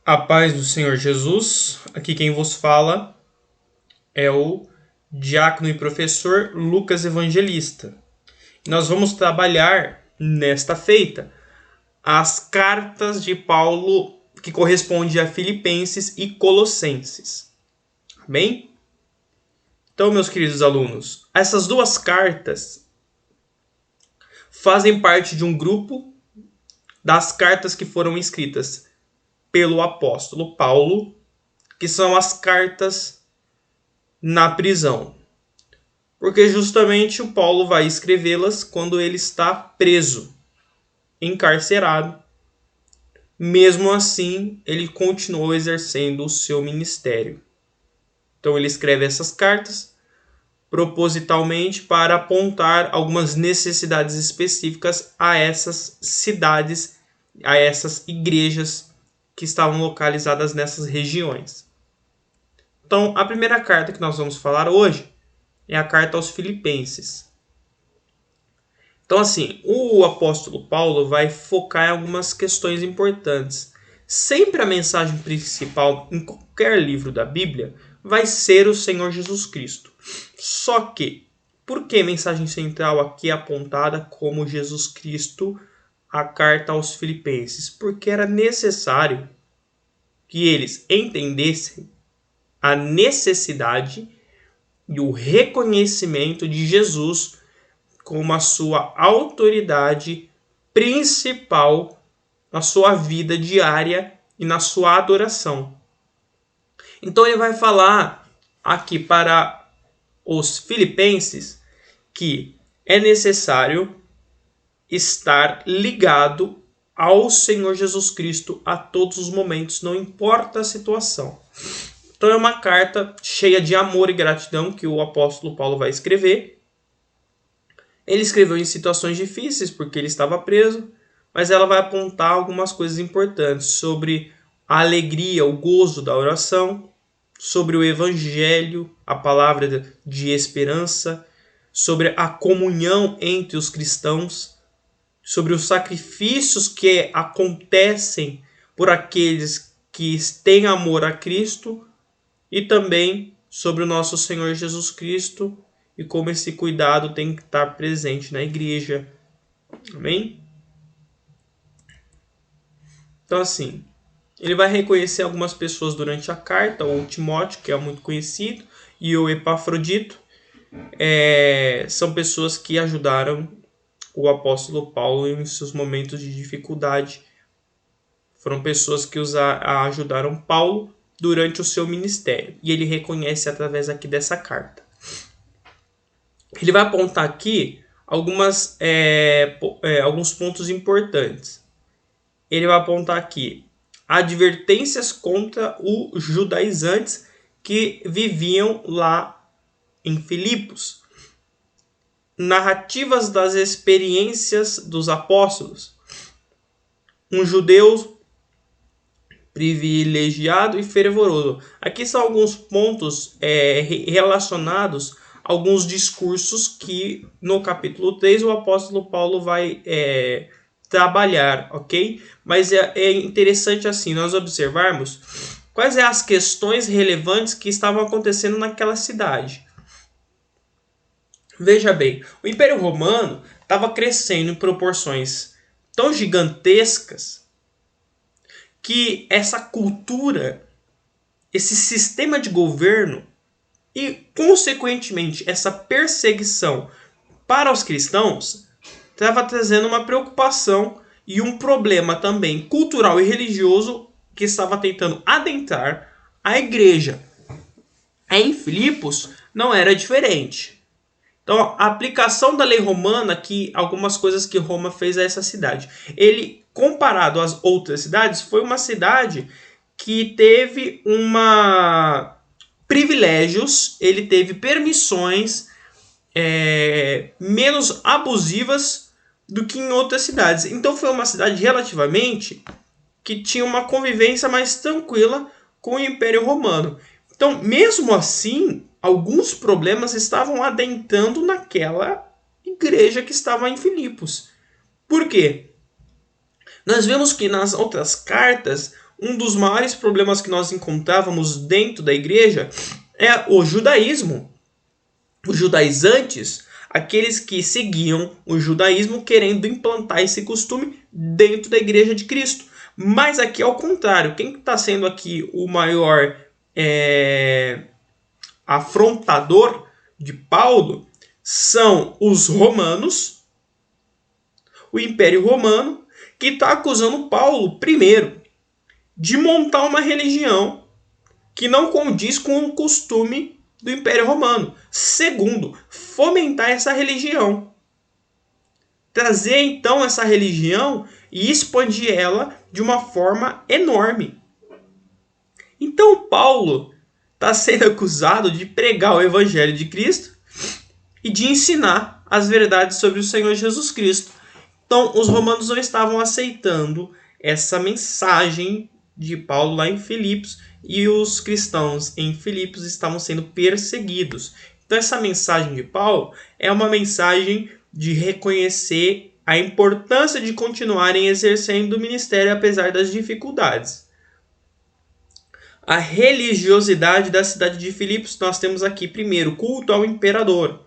A paz do Senhor Jesus, aqui quem vos fala é o diácono e professor Lucas Evangelista. Nós vamos trabalhar nesta feita as cartas de Paulo que correspondem a Filipenses e Colossenses. Amém? Então, meus queridos alunos, essas duas cartas fazem parte de um grupo das cartas que foram escritas pelo apóstolo Paulo, que são as cartas na prisão. Porque justamente o Paulo vai escrevê-las quando ele está preso, encarcerado. Mesmo assim, ele continuou exercendo o seu ministério. Então ele escreve essas cartas propositalmente para apontar algumas necessidades específicas a essas cidades, a essas igrejas que estavam localizadas nessas regiões. Então, a primeira carta que nós vamos falar hoje é a carta aos Filipenses. Então, assim, o apóstolo Paulo vai focar em algumas questões importantes. Sempre a mensagem principal em qualquer livro da Bíblia vai ser o Senhor Jesus Cristo. Só que, por que a mensagem central aqui é apontada como Jesus Cristo, a carta aos Filipenses? Porque era necessário que eles entendessem a necessidade e o reconhecimento de Jesus como a sua autoridade principal na sua vida diária e na sua adoração. Então ele vai falar aqui para os filipenses que é necessário estar ligado ao Senhor Jesus Cristo a todos os momentos, não importa a situação. Então é uma carta cheia de amor e gratidão que o apóstolo Paulo vai escrever. Ele escreveu em situações difíceis porque ele estava preso, mas ela vai apontar algumas coisas importantes sobre a alegria, o gozo da oração, sobre o evangelho, a palavra de esperança, sobre a comunhão entre os cristãos, sobre os sacrifícios que acontecem por aqueles que têm amor a Cristo, e também sobre o nosso Senhor Jesus Cristo e como esse cuidado tem que estar presente na igreja. Amém? Então, assim, ele vai reconhecer algumas pessoas durante a carta, o Timóteo, que é muito conhecido, e o Epafrodito. São pessoas que ajudaram o apóstolo Paulo em seus momentos de dificuldade. Foram pessoas que ajudaram Paulo durante o seu ministério. E ele reconhece através aqui dessa carta. Ele vai apontar aqui alguns pontos importantes. Ele vai apontar aqui advertências contra os judaizantes que viviam lá em Filipos. Narrativas das experiências dos apóstolos. Um judeu privilegiado e fervoroso. Aqui são alguns pontos relacionados a alguns discursos que no capítulo 3 o apóstolo Paulo vai trabalhar, ok? Mas é interessante assim nós observarmos quais são as questões relevantes que estavam acontecendo naquela cidade. Veja bem, o Império Romano estava crescendo em proporções tão gigantescas que essa cultura, esse sistema de governo e, consequentemente, essa perseguição para os cristãos estava trazendo uma preocupação e um problema também cultural e religioso que estava tentando adentrar a igreja. Em Filipos não era diferente. Então, a aplicação da lei romana, que algumas coisas que Roma fez a essa cidade. Ele, comparado às outras cidades, foi uma cidade que teve privilégios, ele teve permissões menos abusivas do que em outras cidades. Então, foi uma cidade relativamente que tinha uma convivência mais tranquila com o Império Romano. Então, mesmo assim, alguns problemas estavam adentrando naquela igreja que estava em Filipos. Por quê? Nós vemos que nas outras cartas um dos maiores problemas que nós encontrávamos dentro da igreja é o judaísmo. Os judaizantes, aqueles que seguiam o judaísmo querendo implantar esse costume dentro da igreja de Cristo. Mas aqui é o contrário. Quem está sendo aqui o maior afrontador de Paulo são os romanos, o Império Romano, que está acusando Paulo, primeiro, de montar uma religião que não condiz com o costume do Império Romano. Segundo, fomentar essa religião. Trazer então essa religião e expandir ela de uma forma enorme. Então Paulo está sendo acusado de pregar o Evangelho de Cristo e de ensinar as verdades sobre o Senhor Jesus Cristo. Então os romanos não estavam aceitando essa mensagem de Paulo lá em Filipos, e os cristãos em Filipos estavam sendo perseguidos. Então essa mensagem de Paulo é uma mensagem de reconhecer a importância de continuarem exercendo o ministério apesar das dificuldades. A religiosidade da cidade de Filipos, nós temos aqui primeiro culto ao imperador.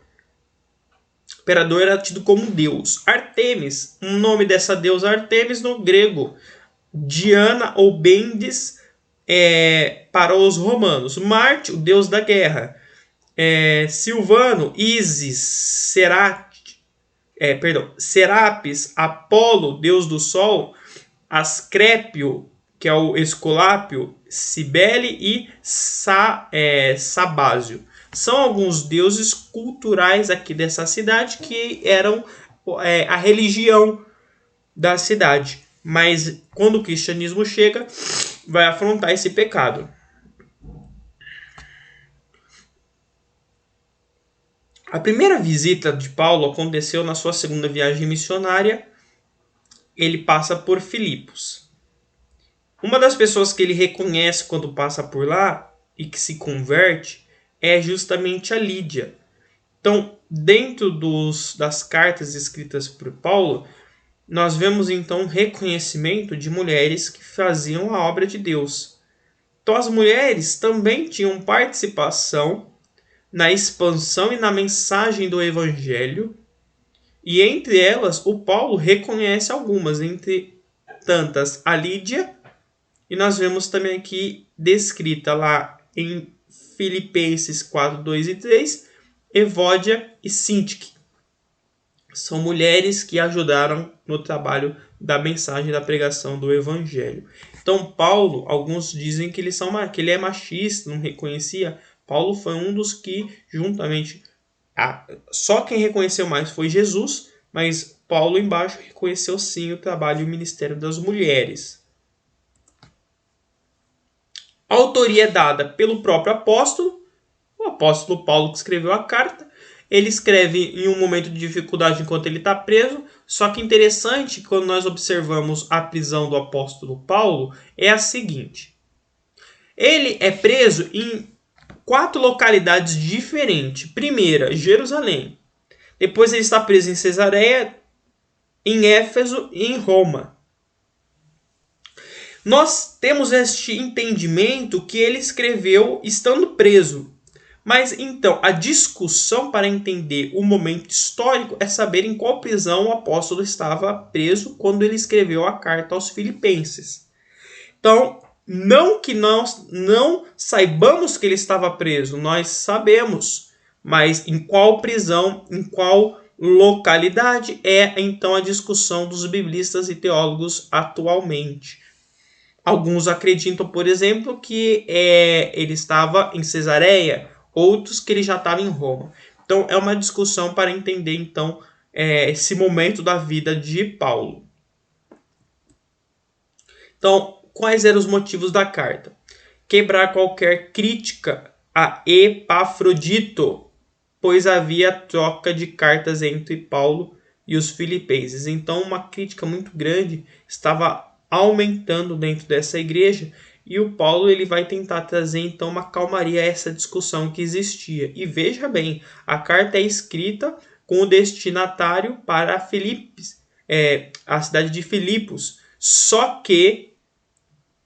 O imperador era tido como Deus. Artemis, o nome dessa deusa Artemis no grego, Diana ou Bendis para os romanos. Marte, o deus da guerra. Silvano, Ísis, Serapis, Apolo, deus do sol. Ascrépio, que é o Esculápio, Cibele e Sabásio. São alguns deuses culturais aqui dessa cidade que eram a religião da cidade. Mas quando o cristianismo chega, vai afrontar esse pecado. A primeira visita de Paulo aconteceu na sua segunda viagem missionária. Ele passa por Filipos. Uma das pessoas que ele reconhece quando passa por lá e que se converte é justamente a Lídia. Então, dentro das cartas escritas por Paulo, nós vemos então reconhecimento de mulheres que faziam a obra de Deus. Então as mulheres também tinham participação na expansão e na mensagem do Evangelho, e entre elas o Paulo reconhece algumas, entre tantas a Lídia, e nós vemos também aqui descrita lá em Filipenses 4, 2 e 3, Evódia e Sintique. São mulheres que ajudaram no trabalho da mensagem da pregação do Evangelho. Então Paulo, alguns dizem que ele é machista, não reconhecia. Paulo foi um dos que, juntamente, só quem reconheceu mais foi Jesus, mas Paulo embaixo reconheceu sim o trabalho e o ministério das mulheres. A autoria é dada pelo próprio apóstolo, o apóstolo Paulo que escreveu a carta. Ele escreve em um momento de dificuldade enquanto ele está preso. Só que interessante, quando nós observamos a prisão do apóstolo Paulo, é a seguinte. Ele é preso em 4 localidades diferentes. Primeira, Jerusalém. Depois ele está preso em Cesareia, em Éfeso e em Roma. Nós temos este entendimento que ele escreveu estando preso. Mas então, a discussão para entender o momento histórico é saber em qual prisão o apóstolo estava preso quando ele escreveu a carta aos Filipenses. Então, não que nós não saibamos que ele estava preso, nós sabemos, mas em qual prisão, em qual localidade é então a discussão dos biblistas e teólogos atualmente. Alguns acreditam, por exemplo, que ele estava em Cesareia, outros que ele já estava em Roma. Então é uma discussão para entender então esse momento da vida de Paulo. Então, quais eram os motivos da carta? Quebrar qualquer crítica a Epafrodito, pois havia troca de cartas entre Paulo e os filipenses. Então uma crítica muito grande estava aumentando dentro dessa igreja, e o Paulo ele vai tentar trazer então uma calmaria a essa discussão que existia. E veja bem, a carta é escrita com o destinatário para a cidade de Filipos, só que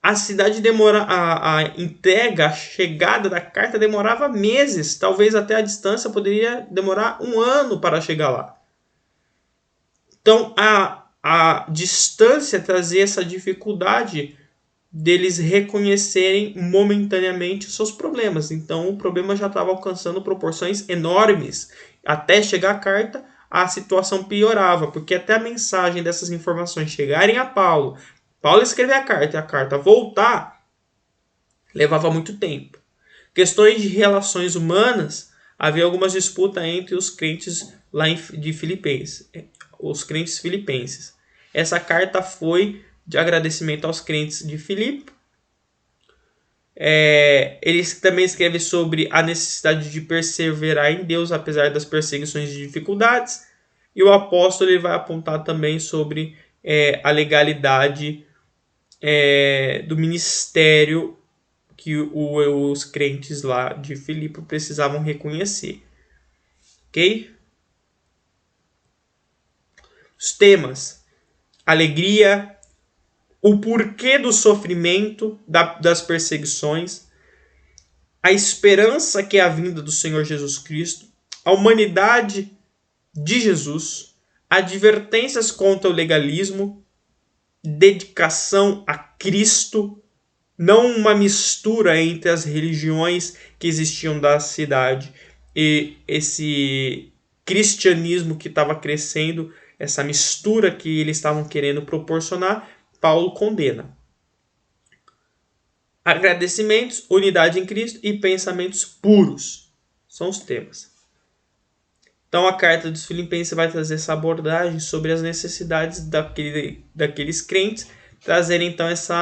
a entrega, a chegada da carta demorava meses, talvez até a distância poderia demorar 1 ano para chegar lá. Então a distância trazia essa dificuldade deles reconhecerem momentaneamente os seus problemas. Então o problema já estava alcançando proporções enormes. Até chegar a carta, a situação piorava, porque até a mensagem dessas informações chegarem a Paulo escrever a carta e a carta voltar, levava muito tempo. Questões de relações humanas, havia algumas disputas entre os crentes lá de Filipenses, os crentes filipenses. Essa carta foi de agradecimento aos crentes de Filipe. Ele também escreve sobre a necessidade de perseverar em Deus, apesar das perseguições e dificuldades. E o apóstolo ele vai apontar também sobre a legalidade do ministério que os crentes lá de Filipe precisavam reconhecer. Ok? Os temas: alegria, o porquê do sofrimento, das perseguições, a esperança que é a vinda do Senhor Jesus Cristo, a humanidade de Jesus, advertências contra o legalismo, dedicação a Cristo, não uma mistura entre as religiões que existiam da cidade e esse cristianismo que estava crescendo, essa mistura que eles estavam querendo proporcionar, Paulo condena. Agradecimentos, unidade em Cristo e pensamentos puros são os temas. Então a carta dos Filipenses vai trazer essa abordagem sobre as necessidades daqueles crentes, trazerem então esse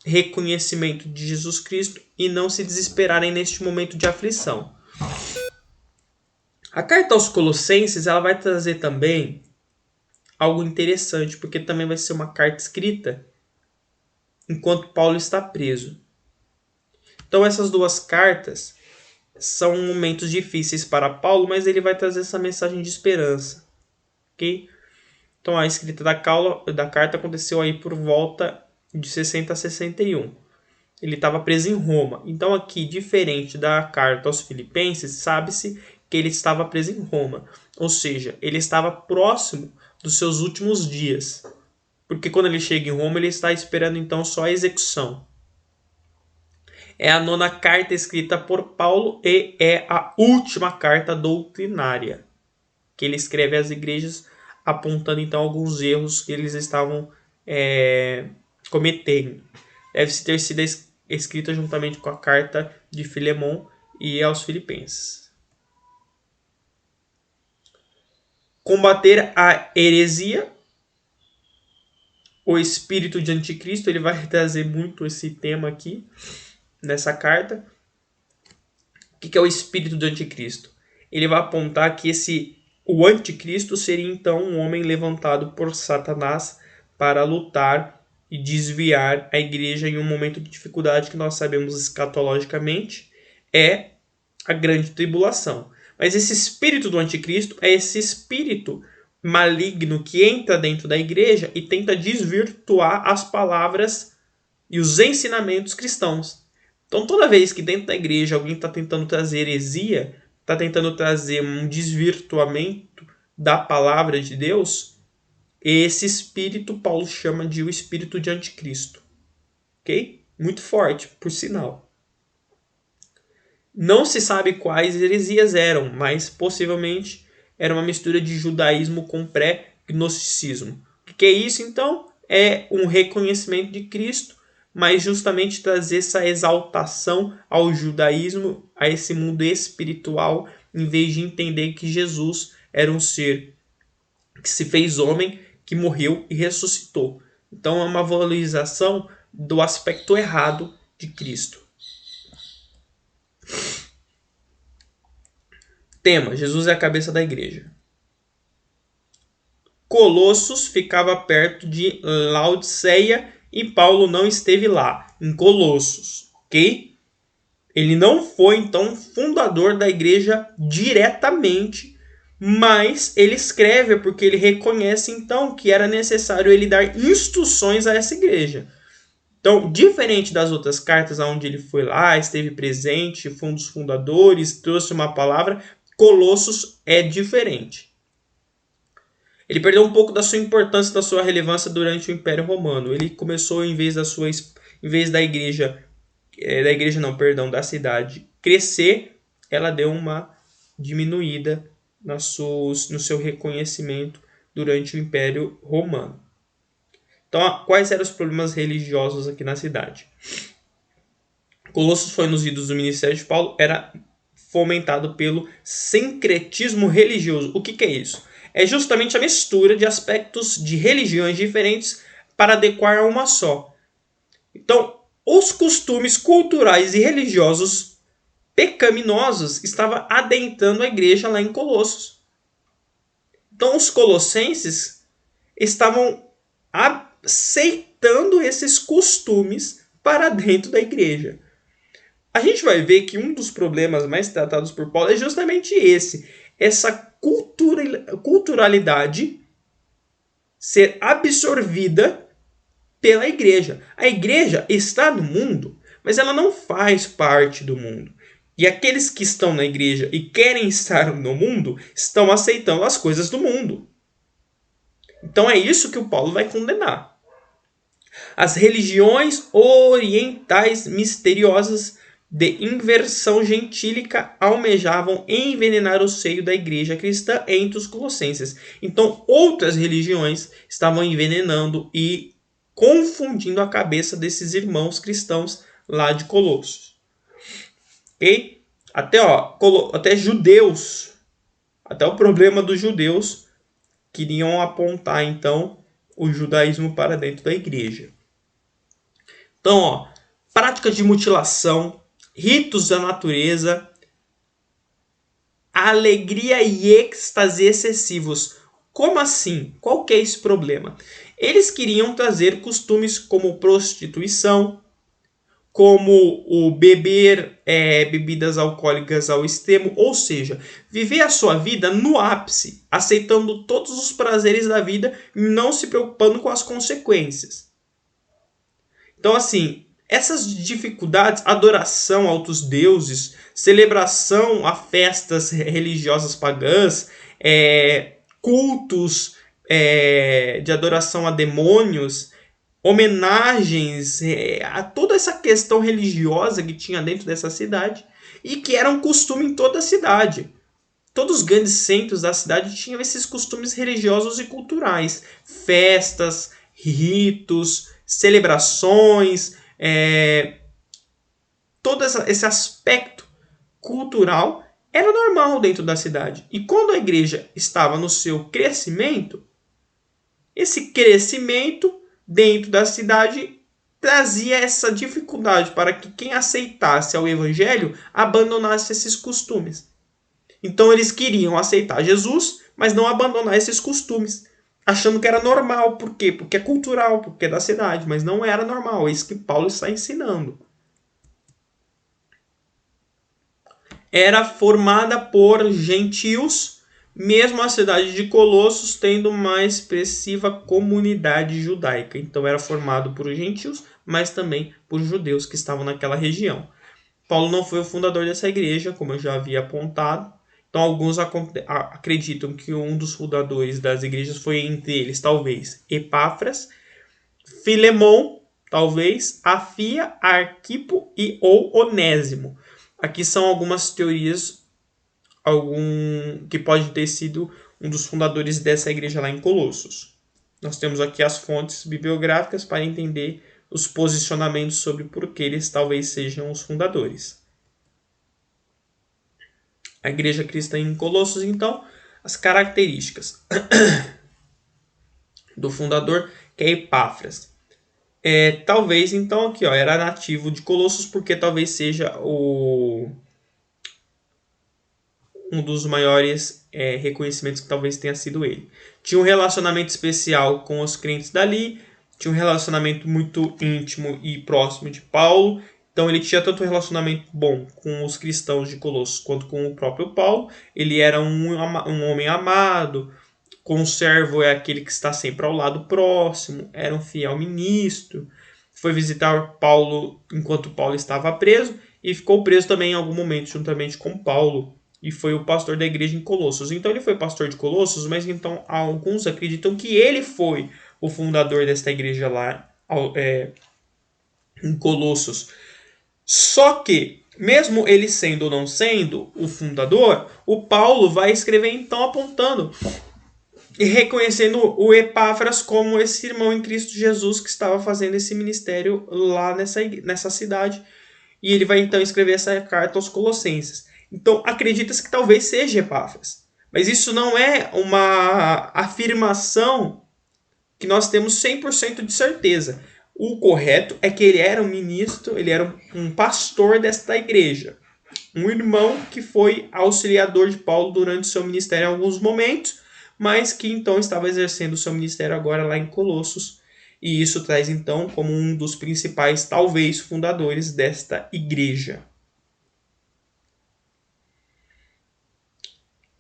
reconhecimento de Jesus Cristo e não se desesperarem neste momento de aflição. A carta aos Colossenses ela vai trazer também algo interessante, porque também vai ser uma carta escrita enquanto Paulo está preso. Então essas duas cartas são momentos difíceis para Paulo, mas ele vai trazer essa mensagem de esperança. Ok? Então a escrita da carta aconteceu aí por volta de 60 a 61. Ele estava preso em Roma. Então aqui, diferente da carta aos Filipenses, sabe-se que ele estava preso em Roma. Ou seja, ele estava próximo dos seus últimos dias. Porque quando ele chega em Roma, ele está esperando então só a execução. É a 9ª carta escrita por Paulo e é a última carta doutrinária que ele escreve às igrejas, apontando então alguns erros que eles estavam cometendo. Deve ter sido escrita juntamente com a carta de Filemon e aos Filipenses. Combater a heresia, o espírito de anticristo, ele vai trazer muito esse tema aqui nessa carta. O que é o espírito do anticristo? Ele vai apontar que o anticristo seria então um homem levantado por Satanás para lutar e desviar a igreja em um momento de dificuldade que nós sabemos escatologicamente é a grande tribulação. Mas esse espírito do anticristo é esse espírito maligno que entra dentro da igreja e tenta desvirtuar as palavras e os ensinamentos cristãos. Então toda vez que dentro da igreja alguém está tentando trazer heresia, está tentando trazer um desvirtuamento da palavra de Deus, esse espírito Paulo chama de o espírito de anticristo. Ok? Muito forte, por sinal. Não se sabe quais heresias eram, mas possivelmente era uma mistura de judaísmo com pré-gnosticismo. O que é isso, então? É um reconhecimento de Cristo, mas justamente trazer essa exaltação ao judaísmo, a esse mundo espiritual, em vez de entender que Jesus era um ser que se fez homem, que morreu e ressuscitou. Então é uma valorização do aspecto errado de Cristo. Tema: Jesus é a cabeça da igreja. Colossos ficava perto de Laodiceia e Paulo não esteve lá, em Colossos, ok? Ele não foi, então, fundador da igreja diretamente, mas ele escreve porque ele reconhece, então, que era necessário ele dar instruções a essa igreja. Então, diferente das outras cartas, onde ele foi lá, esteve presente, foi um dos fundadores, trouxe uma palavra, Colossos é diferente. Ele perdeu um pouco da sua importância, da sua relevância durante o Império Romano. Ele começou, em vez da igreja, da cidade crescer, ela deu uma diminuída no seu reconhecimento durante o Império Romano. Então, quais eram os problemas religiosos aqui na cidade? Colossos foi nos idos do ministério de Paulo, era fomentado pelo sincretismo religioso. O que é isso? É justamente a mistura de aspectos de religiões diferentes para adequar a uma só. Então, os costumes culturais e religiosos pecaminosos estavam adentrando a igreja lá em Colossos. Então, os colossenses estavam aceitando esses costumes para dentro da igreja. A gente vai ver que um dos problemas mais tratados por Paulo é justamente essa culturalidade ser absorvida pela igreja. A igreja está no mundo, mas ela não faz parte do mundo. E aqueles que estão na igreja e querem estar no mundo estão aceitando as coisas do mundo. Então é isso que o Paulo vai condenar. As religiões orientais misteriosas de inversão gentílica almejavam envenenar o seio da igreja cristã entre os colossenses. Então, outras religiões estavam envenenando e confundindo a cabeça desses irmãos cristãos lá de Colossos. Okay? Até judeus, até o problema dos judeus queriam apontar, então, o judaísmo para dentro da igreja. Então, práticas de mutilação, ritos da natureza, alegria e êxtase excessivos. Como assim? Qual que é esse problema? Eles queriam trazer costumes como prostituição, como o beber bebidas alcoólicas ao extremo, ou seja, viver a sua vida no ápice, aceitando todos os prazeres da vida e não se preocupando com as consequências. Então, assim, essas dificuldades, adoração a outros deuses, celebração a festas religiosas pagãs, cultos de adoração a demônios, homenagens a toda essa questão religiosa que tinha dentro dessa cidade e que era um costume em toda a cidade. Todos os grandes centros da cidade tinham esses costumes religiosos e culturais, festas, ritos, celebrações, todo esse aspecto cultural era normal dentro da cidade. E quando a igreja estava no seu crescimento, esse crescimento dentro da cidade trazia essa dificuldade para que quem aceitasse ao evangelho abandonasse esses costumes. Então eles queriam aceitar Jesus, mas não abandonar esses costumes, achando que era normal. Por quê? Porque é cultural, porque é da cidade, mas não era normal. É isso que Paulo está ensinando. Era formada por gentios, mesmo a cidade de Colossos tendo uma expressiva comunidade judaica. Então era formado por gentios, mas também por judeus que estavam naquela região. Paulo não foi o fundador dessa igreja, como eu já havia apontado. Então alguns acreditam que um dos fundadores das igrejas foi, entre eles, talvez, Epáfras, Filemon, talvez, Afia, Arquipo ou Onésimo. Aqui são algumas teorias que pode ter sido um dos fundadores dessa igreja lá em Colossos. Nós temos aqui as fontes bibliográficas para entender os posicionamentos sobre por que eles talvez sejam os fundadores. A igreja cristã em Colossos, então, as características do fundador, que é Epáfras. Talvez, então, aqui, era nativo de Colossos, porque talvez seja um dos maiores reconhecimentos que talvez tenha sido ele. Tinha um relacionamento especial com os crentes dali, tinha um relacionamento muito íntimo e próximo de Paulo. Então ele tinha tanto um relacionamento bom com os cristãos de Colossos quanto com o próprio Paulo. Ele era um homem amado. Conservo é aquele que está sempre ao lado próximo. Era um fiel ministro. foi visitar Paulo enquanto Paulo estava preso e ficou preso também em algum momento juntamente com Paulo e foi o pastor da igreja em Colossos. Então ele foi pastor de Colossos, mas então alguns acreditam que ele foi o fundador desta igreja lá em Colossos. Só que, mesmo ele sendo ou não sendo o fundador, o Paulo vai escrever então apontando e reconhecendo o Epáfras como esse irmão em Cristo Jesus que estava fazendo esse ministério lá nessa cidade. E ele vai então escrever essa carta aos Colossenses. Então acredita-se que talvez seja Epáfras. Mas isso não é uma afirmação que nós temos 100% de certeza. O correto é que ele era um ministro, ele era um pastor desta igreja. Um irmão que foi auxiliador de Paulo durante seu ministério em alguns momentos, mas que então estava exercendo o seu ministério agora lá em Colossos. E isso traz então como um dos principais, talvez, fundadores desta igreja.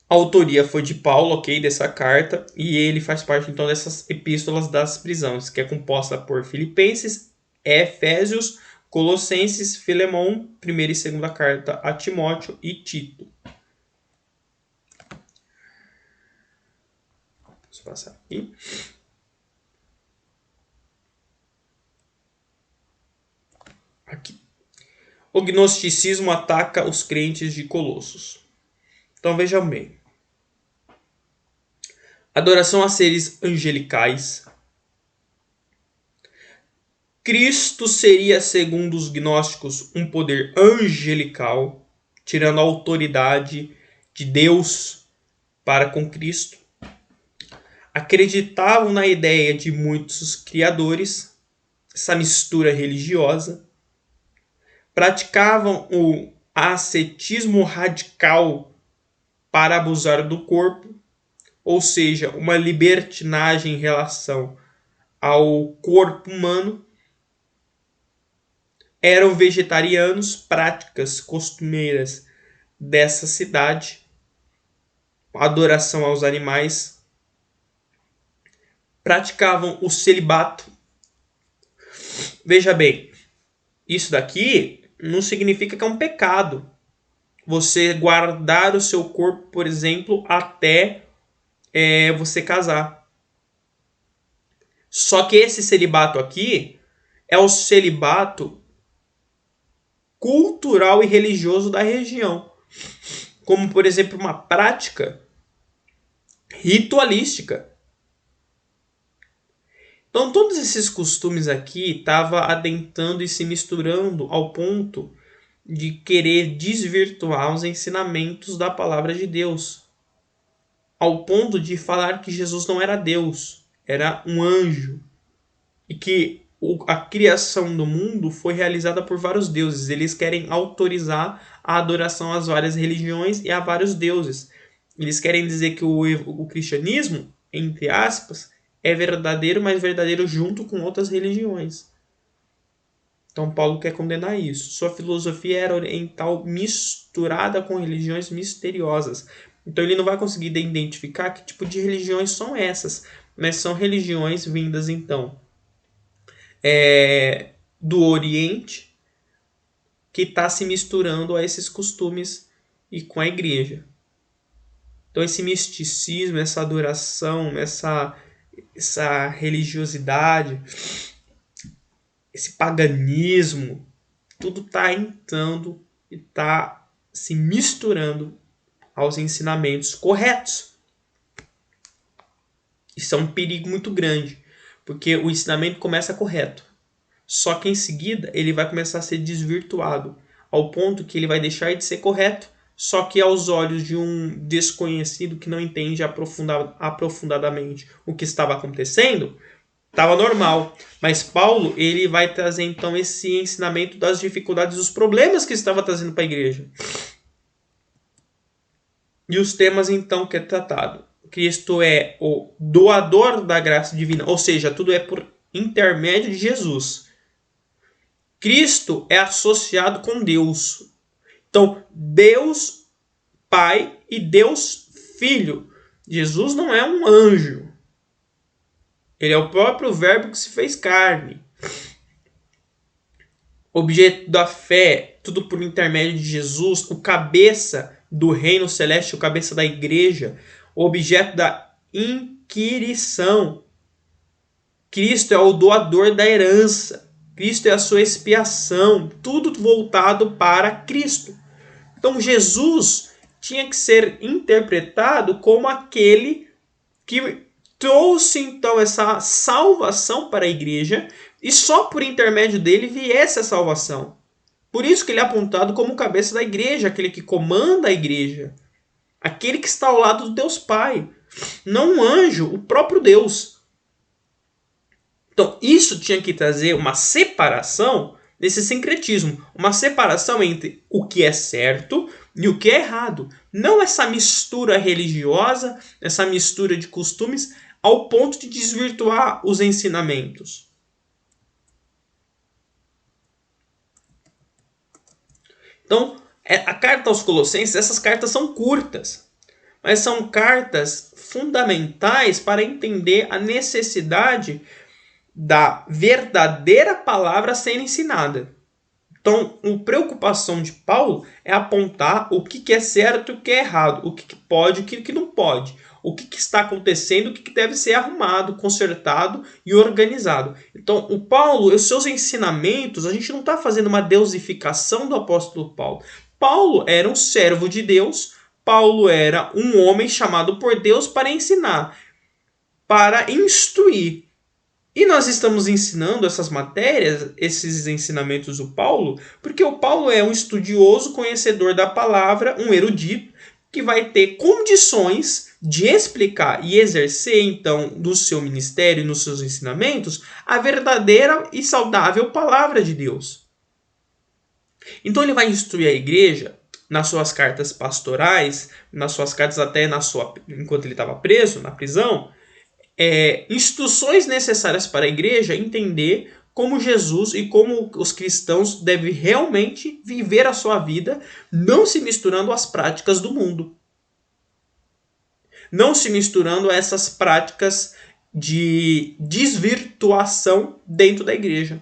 A autoria foi de Paulo, ok, dessa carta, e ele faz parte então dessas epístolas das prisões, que é composta por Filipenses, Efésios, Colossenses, Filemão, primeira e segunda carta a Timóteo e Tito. Deixa eu passar aqui. Aqui. O gnosticismo ataca os crentes de Colossos. Então vejam bem. Adoração a seres angelicais. Cristo seria, segundo os gnósticos, um poder angelical, tirando a autoridade de Deus para com Cristo. Acreditavam na ideia de muitos criadores, essa mistura religiosa. Praticavam o ascetismo radical para abusar do corpo, ou seja, uma libertinagem em relação ao corpo humano. Eram vegetarianos, práticas costumeiras dessa cidade, adoração aos animais. Praticavam o celibato. Veja bem, isso daqui não significa que é um pecado. Você guardar o seu corpo, por exemplo, até você casar. Só que esse celibato aqui é o celibato cultural e religioso da região. Como, por exemplo, uma prática ritualística. Então, todos esses costumes aqui estavam adentrando e se misturando ao ponto de querer desvirtuar os ensinamentos da palavra de Deus. Ao ponto de falar que Jesus não era Deus, era um anjo. E que a criação do mundo foi realizada por vários deuses. Eles querem autorizar a adoração às várias religiões e a vários deuses. Eles querem dizer que o cristianismo, entre aspas, é verdadeiro, mas verdadeiro junto com outras religiões. Então Paulo quer condenar isso. Sua filosofia era oriental misturada com religiões misteriosas. Então ele não vai conseguir identificar que tipo de religiões são essas. Mas são religiões vindas então do Oriente, que está se misturando a esses costumes e com a igreja. Então esse misticismo, essa adoração, essa religiosidade, esse paganismo, tudo está entrando e está se misturando aos ensinamentos corretos. Isso é um perigo muito grande, porque o ensinamento começa correto, só que em seguida ele vai começar a ser desvirtuado, ao ponto que ele vai deixar de ser correto, só que aos olhos de um desconhecido que não entende aprofundadamente o que estava acontecendo, estava normal. Mas Paulo ele vai trazer então esse ensinamento das dificuldades, dos problemas que estava trazendo para a igreja. E os temas então que é tratado. Cristo é o doador da graça divina, ou seja, tudo é por intermédio de Jesus. Cristo é associado com Deus. Então, Deus Pai e Deus Filho. Jesus não é um anjo. Ele é o próprio Verbo que se fez carne. objeto da fé, tudo por intermédio de Jesus, o cabeça do reino celeste, o cabeça da igreja, o objeto da inquirição. Cristo é o doador da herança. Cristo é a sua expiação. Tudo voltado para Cristo. Então Jesus tinha que ser interpretado como aquele que trouxe então essa salvação para a igreja e só por intermédio dele viesse a salvação. Por isso que ele é apontado como cabeça da igreja, aquele que comanda a igreja, aquele que está ao lado do Deus Pai, não um anjo, o próprio Deus. Então isso tinha que trazer uma separação desse sincretismo, uma separação entre o que é certo e o que é errado. Não essa mistura religiosa, essa mistura de costumes, ao ponto de desvirtuar os ensinamentos. Então, a carta aos Colossenses, essas cartas são curtas, mas são cartas fundamentais para entender a necessidade da verdadeira palavra sendo ensinada. Então, a preocupação de Paulo é apontar o que é certo e o que é errado, o que pode e o que não pode, o que está acontecendo, o que deve ser arrumado, consertado e organizado. Então, o Paulo, os seus ensinamentos, a gente não está fazendo uma deusificação do apóstolo Paulo. Paulo era um servo de Deus, Paulo era um homem chamado por Deus para ensinar, para instruir. E nós estamos ensinando essas matérias, esses ensinamentos do Paulo, porque o Paulo é um estudioso, conhecedor da palavra, um erudito, que vai ter condições de explicar e exercer, então, no seu ministério e nos seus ensinamentos, a verdadeira e saudável palavra de Deus. Então ele vai instruir a igreja nas suas cartas pastorais, nas suas cartas até enquanto ele estava preso, na prisão, instruções necessárias para a igreja entender como Jesus e como os cristãos devem realmente viver a sua vida, não se misturando às práticas do mundo. Não se misturando a essas práticas de desvirtuação dentro da igreja.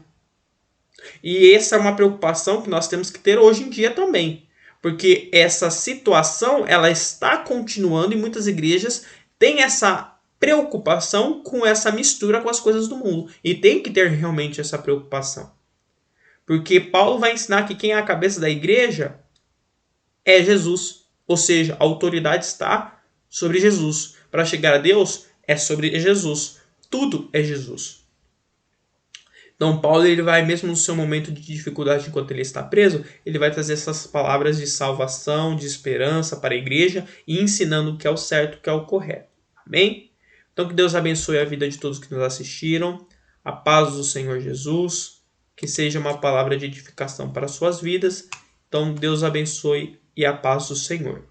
E essa é uma preocupação que nós temos que ter hoje em dia também. Porque essa situação ela está continuando e muitas igrejas têm essa preocupação com essa mistura com as coisas do mundo. E tem que ter realmente essa preocupação. Porque Paulo vai ensinar que quem é a cabeça da igreja é Jesus. Ou seja, a autoridade está sobre Jesus. Para chegar a Deus é sobre Jesus. Tudo é Jesus. Então Paulo ele vai, mesmo no seu momento de dificuldade enquanto ele está preso, ele vai trazer essas palavras de salvação, de esperança para a igreja e ensinando o que é o certo, o que é o correto. Amém? Então que Deus abençoe a vida de todos que nos assistiram, a paz do Senhor Jesus, que seja uma palavra de edificação para as suas vidas. Então Deus abençoe e a paz do Senhor.